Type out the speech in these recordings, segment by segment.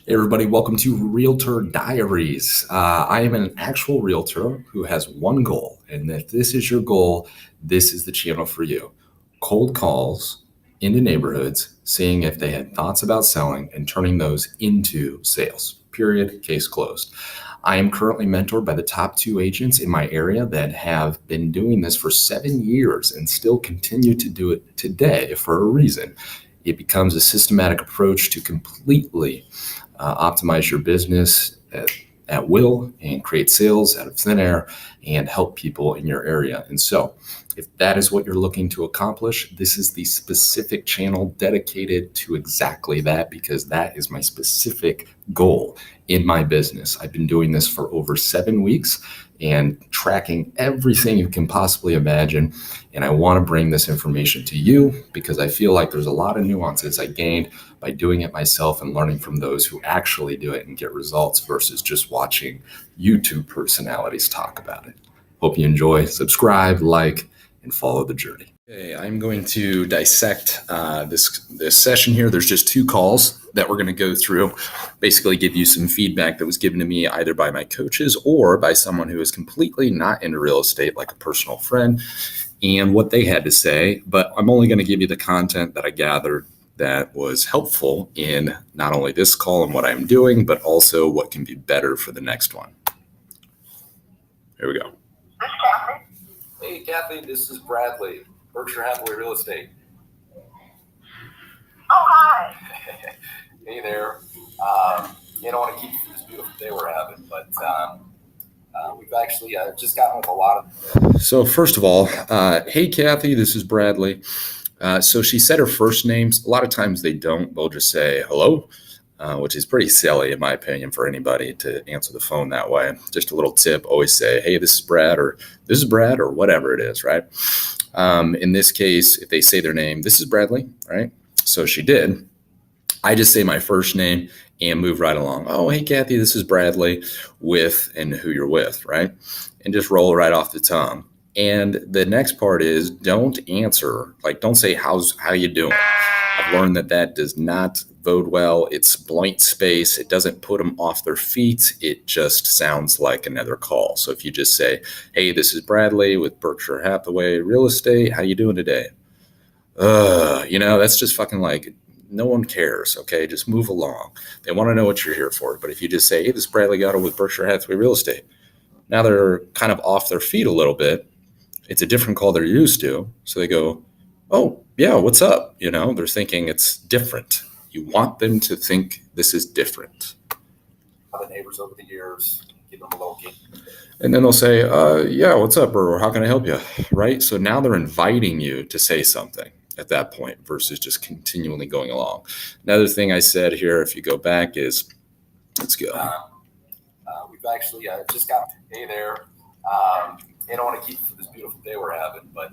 Hey everybody, welcome to Realtor Diaries. I am an actual realtor who has one goal, and if this is your goal, this is the channel for you. Cold calls into neighborhoods, seeing if they had thoughts about selling and turning those into sales. Period. Case closed. I am currently mentored by the top two agents in my area that have been doing this for 7 years and still continue to do it today for a reason. It becomes a systematic approach to completely optimize your business at will and create sales out of thin air and help people in your area. And so, if that is what you're looking to accomplish, this is the specific channel dedicated to exactly that, because that is my specific goal in my business. I've been doing this for over 7 weeks and tracking everything you can possibly imagine. And I want to bring this information to you because I feel like there's a lot of nuances I gained by doing it myself and learning from those who actually do it and get results versus just watching YouTube personalities talk about it. Hope you enjoy. Subscribe, like, and follow the journey. Okay, I'm going to dissect this session here. There's just 2 calls that we're going to go through, basically give you some feedback that was given to me either by my coaches or by someone who is completely not into real estate, like a personal friend, and what they had to say. But I'm only going to give you the content that I gathered that was helpful in not only this call and what I'm doing, but also what can be better for the next one. Here we go. This is Kathy. Hey, Kathy, this is Bradley, Berkshire Hathaway Real Estate. Oh, hi. Hey there. Don't want to keep this beautiful day we're having, but we've actually just gotten with a lot of. So first of all, hey, Kathy, this is Bradley. So she said her first names. A lot of times they don't. They'll just say hello, which is pretty silly, in my opinion, for anybody to answer the phone that way. Just a little tip, always say, hey, this is Brad, or this is Brad, or whatever it is, right? In this case, if they say their name, this is Bradley, right? So she did. I just say my first name and move right along. Oh, hey, Kathy, this is Bradley, with and who you're with, right? And just roll right off the tongue. And the next part is don't answer, like don't say how you doing. I've learned that does not bode well. It's blank space. It doesn't put them off their feet. It just sounds like another call. So if you just say, hey, this is Bradley with Berkshire Hathaway Real Estate. How you doing today? That's just fucking like, no one cares. Okay. Just move along. They want to know what you're here for. But if you just say, hey, this is Bradley Gatto with Berkshire Hathaway Real Estate. Now they're kind of off their feet a little bit. It's a different call they're used to. So they go, oh, yeah, what's up? They're thinking it's different. You want them to think this is different. The neighbors over the years, give them a little game. And then they'll say, yeah, what's up? Or how can I help you? Right? So now they're inviting you to say something at that point versus just continually going along. Another thing I said here, if you go back, is let's go. We've actually just got, hey there. Don't want to keep you for this beautiful day we're having, but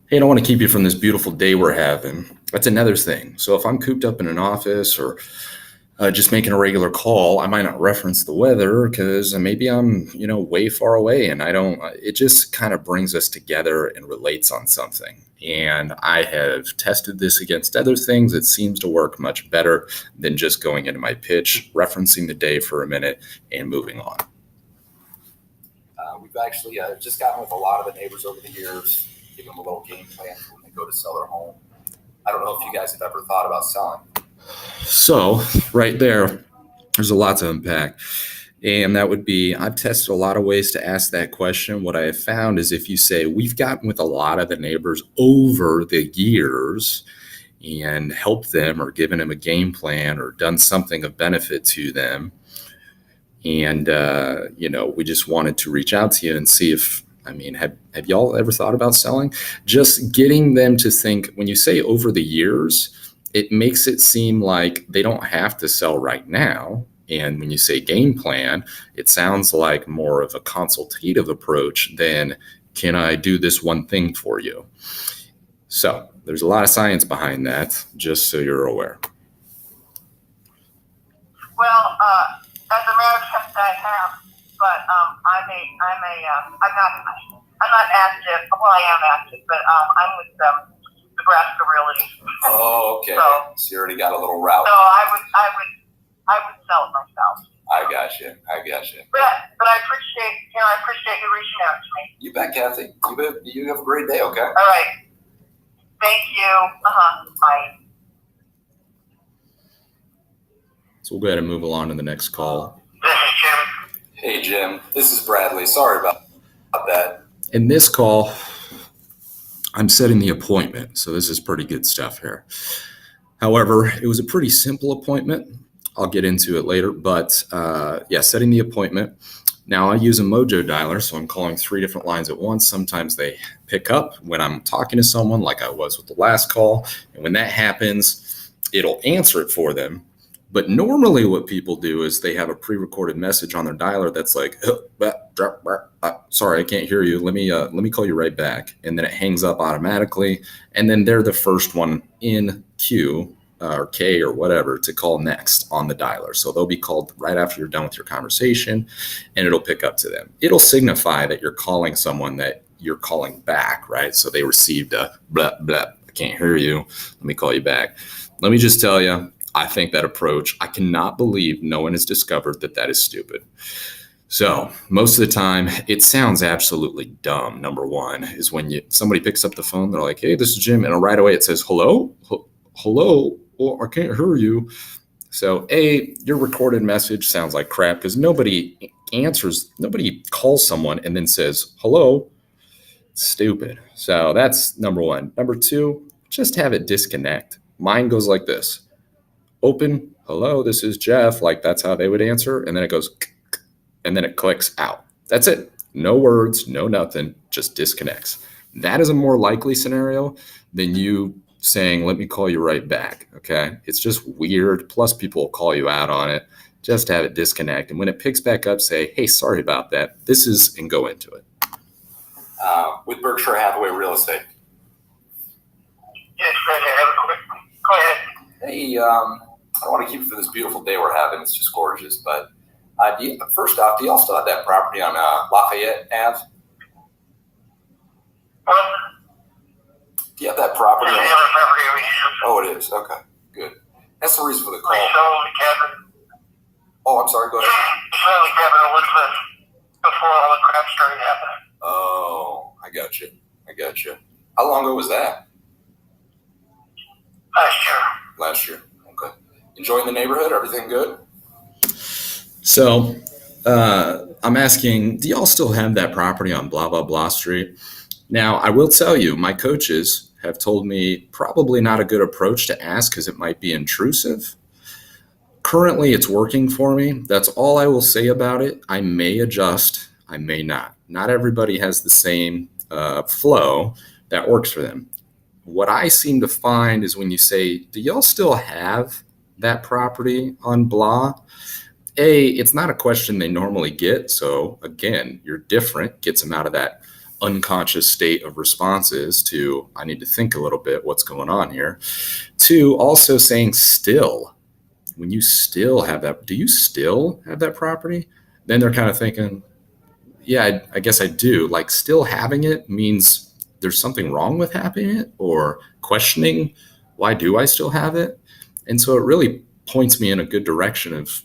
hey, I don't want to keep you from this beautiful day we're having. That's another thing. So if I'm cooped up in an office or just making a regular call, I might not reference the weather because maybe I'm, way far away and it just kind of brings us together and relates on something. And I have tested this against other things. It seems to work much better than just going into my pitch, referencing the day for a minute and moving on. We've actually just gotten with a lot of the neighbors over the years, give them a little game plan when they go to sell their home. I don't know if you guys have ever thought about selling. So right there's a lot to unpack. And that would be, I've tested a lot of ways to ask that question. What I have found is if you say, we've gotten with a lot of the neighbors over the years and helped them or given them a game plan or done something of benefit to them, and, we just wanted to reach out to you and see if, have y'all ever thought about selling? Just getting them to think, when you say over the years, it makes it seem like they don't have to sell right now. And when you say game plan, it sounds like more of a consultative approach than, can I do this one thing for you? So there's a lot of science behind that, just so you're aware. Well, as a matter of fact, I have, but I'm not active. Well, I am active, but I'm with Nebraska Realty. Oh, okay. So you already got a little route. I would gotcha. But I appreciate you reaching out to me. You bet, Kathy. You have a great day, okay? All right. Thank you. Bye. So we'll go ahead and move along to the next call. This is Jim. Hey, Jim. This is Bradley. Sorry about that. In this call, I'm setting the appointment, so this is pretty good stuff here. However, it was a pretty simple appointment. I'll get into it later, but setting the appointment. Now I use a Mojo dialer, so I'm calling 3 different lines at once. Sometimes they pick up when I'm talking to someone, like I was with the last call, and when that happens, it'll answer it for them. But normally what people do is they have a pre-recorded message on their dialer that's like, sorry, I can't hear you. Let me call you right back. And then it hangs up automatically. And then they're the first one in queue or K or whatever to call next on the dialer. So they'll be called right after you're done with your conversation, and it'll pick up to them. It'll signify that you're calling someone that you're calling back, right? So they received a blah, blah, I can't hear you. Let me call you back. Let me just tell you, I think that approach, I cannot believe no one has discovered that is stupid. So most of the time, it sounds absolutely dumb. Number one is when somebody picks up the phone, they're like, hey, this is Jim. And right away it says, hello? Hello? Oh, I can't hear you. So your recorded message sounds like crap because nobody calls someone and then says, hello. Stupid. So that's number one. Number two, just have it disconnect. Mine goes like this. Open, hello, this is Jeff. Like that's how they would answer. And then it goes, and then it clicks out. That's it. No words, no nothing, just disconnects. That is a more likely scenario than you saying, let me call you right back. Okay. It's just weird. Plus people will call you out on it. Just have it disconnect. And when it picks back up, say, hey, sorry about that. And go into it. With Berkshire Hathaway Real Estate. Yes, go ahead. Hey, I don't want to keep it for this beautiful day we're having. It's just gorgeous. But first off, do y'all still have that property on Lafayette Ave? What? Do you have that property? It's the other property we have. Oh, it is. Okay, good. That's the reason for the We call. sold the cabin. Oh, I'm sorry. Go ahead. We sold the cabin in Woodcliff before all the crap started happening. Oh, I got you. How long ago was that? Last year. Okay. Enjoying the neighborhood? Everything good? So I'm asking, do y'all still have that property on blah, blah, blah street? Now, I will tell you, my coaches have told me probably not a good approach to ask because it might be intrusive. Currently, it's working for me. That's all I will say about it. I may adjust. I may not. Not everybody has the same flow that works for them. What I seem to find is when you say, do y'all still have that property on blah? It's not a question they normally get. So again, you're different, gets them out of that unconscious state of responses to, I need to think a little bit, what's going on here. Two, also saying still, when you still have that, do you still have that property? Then they're kind of thinking, yeah, I guess I do. Like still having it means there's something wrong with having it or questioning, why do I still have it? And so it really points me in a good direction of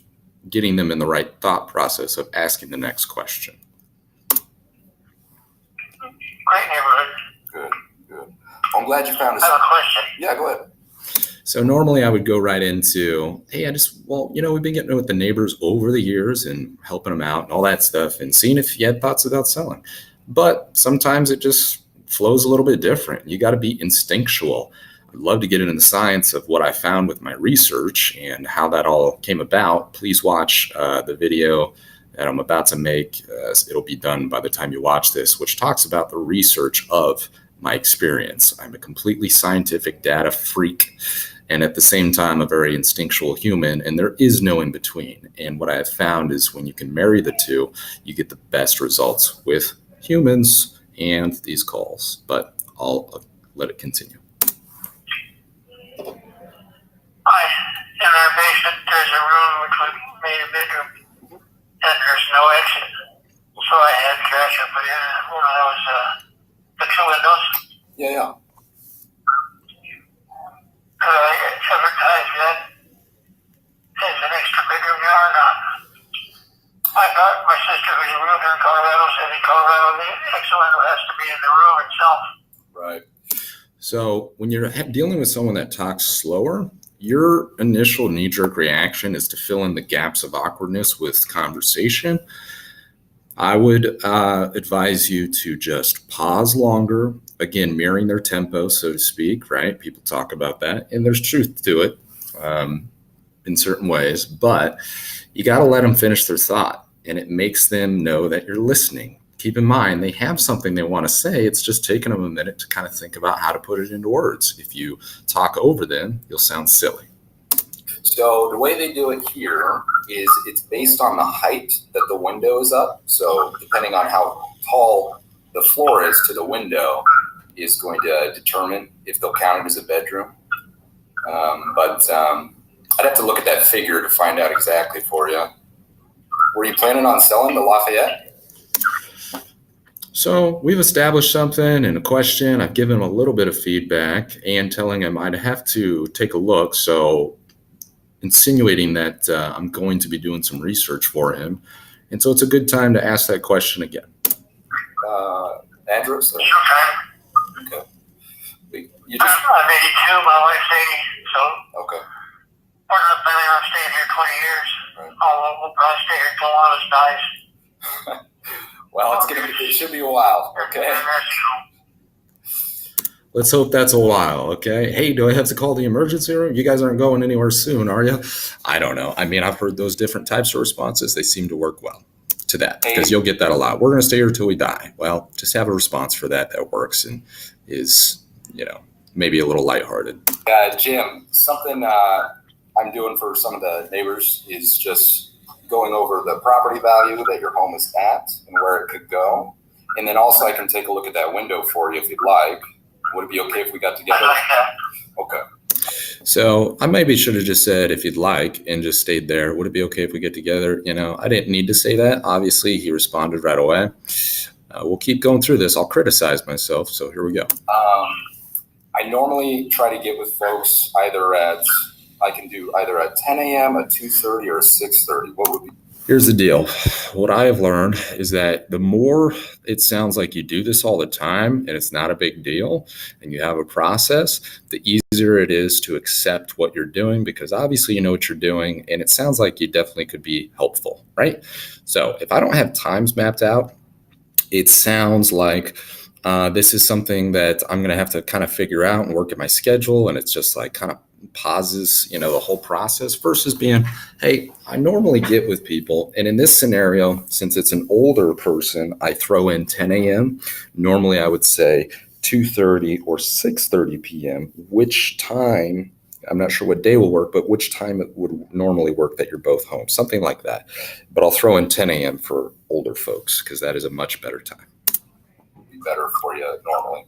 getting them in the right thought process of asking the next question. Great neighborhood. Good. I'm glad you found us. I have a question. Yeah, go ahead. So normally I would go right into, hey, we've been getting with the neighbors over the years and helping them out and all that stuff and seeing if you had thoughts about selling. But sometimes it just flows a little bit different. You got to be instinctual. I'd love to get into the science of what I found with my research and how that all came about. Please watch the video that I'm about to make. It'll be done by the time you watch this, which talks about the research of my experience. I'm a completely scientific data freak and at the same time a very instinctual human, and there is no in between. And what I have found is when you can marry the two, you get the best results with humans and these calls. But I'll let it continue. In our basement, there's a room which we made a bedroom, and there's no exit. So I had Trash put in one of those, the two windows. Yeah. Could I advertise that as an extra bedroom now or not? So when you're dealing with someone that talks slower, your initial knee-jerk reaction is to fill in the gaps of awkwardness with conversation. I would advise you to just pause longer, again, mirroring their tempo, so to speak, right? People talk about that, and there's truth to it in certain ways, but you got to let them finish their thought, and it makes them know that you're listening. Keep in mind, they have something they want to say. It's just taking them a minute to kind of think about how to put it into words. If you talk over them, you'll sound silly. So the way they do it here is it's based on the height that the window is up. So depending on how tall the floor is to the window is going to determine if they'll count it as a bedroom. But I'd have to look at that figure to find out exactly for you. Were you planning on selling the Lafayette? So we've established something and a question. I've given him a little bit of feedback and telling him I'd have to take a look. So insinuating that I'm going to be doing some research for him. And so it's a good time to ask that question again. Address? Okay. Okay. You I'm just, 82, my wife's 80, so okay. we're not planning on staying here 20 years. Right. Although we'll probably stay here until one of us dies. Well, it should be a while, okay? Let's hope that's a while, okay? Hey, do I have to call the emergency room? You guys aren't going anywhere soon, are you? I don't know. I mean, I've heard those different types of responses. They seem to work well to that because you'll get that a lot. We're going to stay here till we die. Well, just have a response for that works and is, maybe a little lighthearted. Jim, something I'm doing for some of the neighbors is just going over the property value that your home is at and where it could go. And then also I can take a look at that window for you if you'd like. Would it be okay if we got together? I like that. Okay. So I maybe should have just said, if you'd like, and just stayed there. Would it be okay if we get together? I didn't need to say that. Obviously, he responded right away. We'll keep going through this. I'll criticize myself. So here we go. I normally try to get with folks I can do either at 10 a.m., at 2:30, or 6:30. What would be? Here's the deal. What I have learned is that the more it sounds like you do this all the time and it's not a big deal and you have a process, the easier it is to accept what you're doing because obviously you know what you're doing and it sounds like you definitely could be helpful, right? So if I don't have times mapped out, it sounds like this is something that I'm going to have to kind of figure out and work at my schedule. And it's just like kind of pauses, the whole process versus being, hey, I normally get with people. And in this scenario, since it's an older person, I throw in 10 a.m. Normally I would say 2:30 or 6:30 p.m., which time, I'm not sure what day will work, but which time it would normally work that you're both home, something like that. But I'll throw in 10 a.m. for older folks because that is a much better time. Would be better for you normally.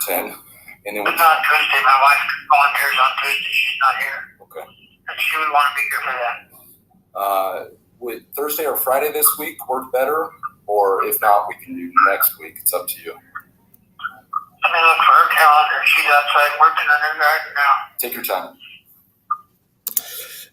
10. And then It's on Tuesday. My wife volunteers on Tuesday. She's not here. Okay. And she would want to be here for that. Would Thursday or Friday this week work better? Or if not, we can do next week. It's up to you. Let me look for her calendar. She's outside working on her garden now. Take your time.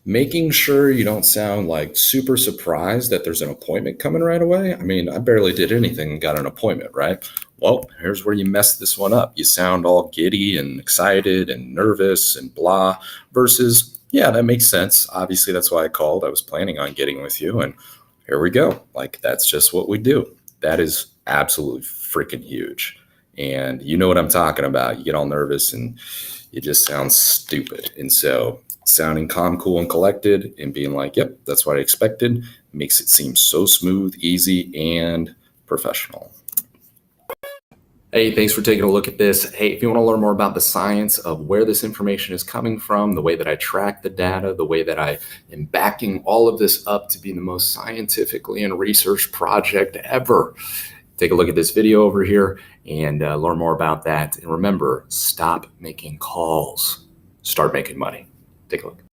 Making sure you don't sound like super surprised that there's an appointment coming right away. I mean, I barely did anything and got an appointment, right? Well, here's where you mess this one up. You sound all giddy and excited and nervous and blah versus, yeah, that makes sense. Obviously, that's why I called. I was planning on getting with you and here we go. Like, that's just what we do. That is absolutely freaking huge. And you know what I'm talking about. You get all nervous and you just sound stupid. And so sounding calm, cool, and collected and being like, yep, that's what I expected makes it seem so smooth, easy, and professional. Hey, thanks for taking a look at this. Hey, if you want to learn more about the science of where this information is coming from, the way that I track the data, the way that I am backing all of this up to be the most scientifically and researched project ever, take a look at this video over here and learn more about that. And remember, stop making calls, start making money. Take a look.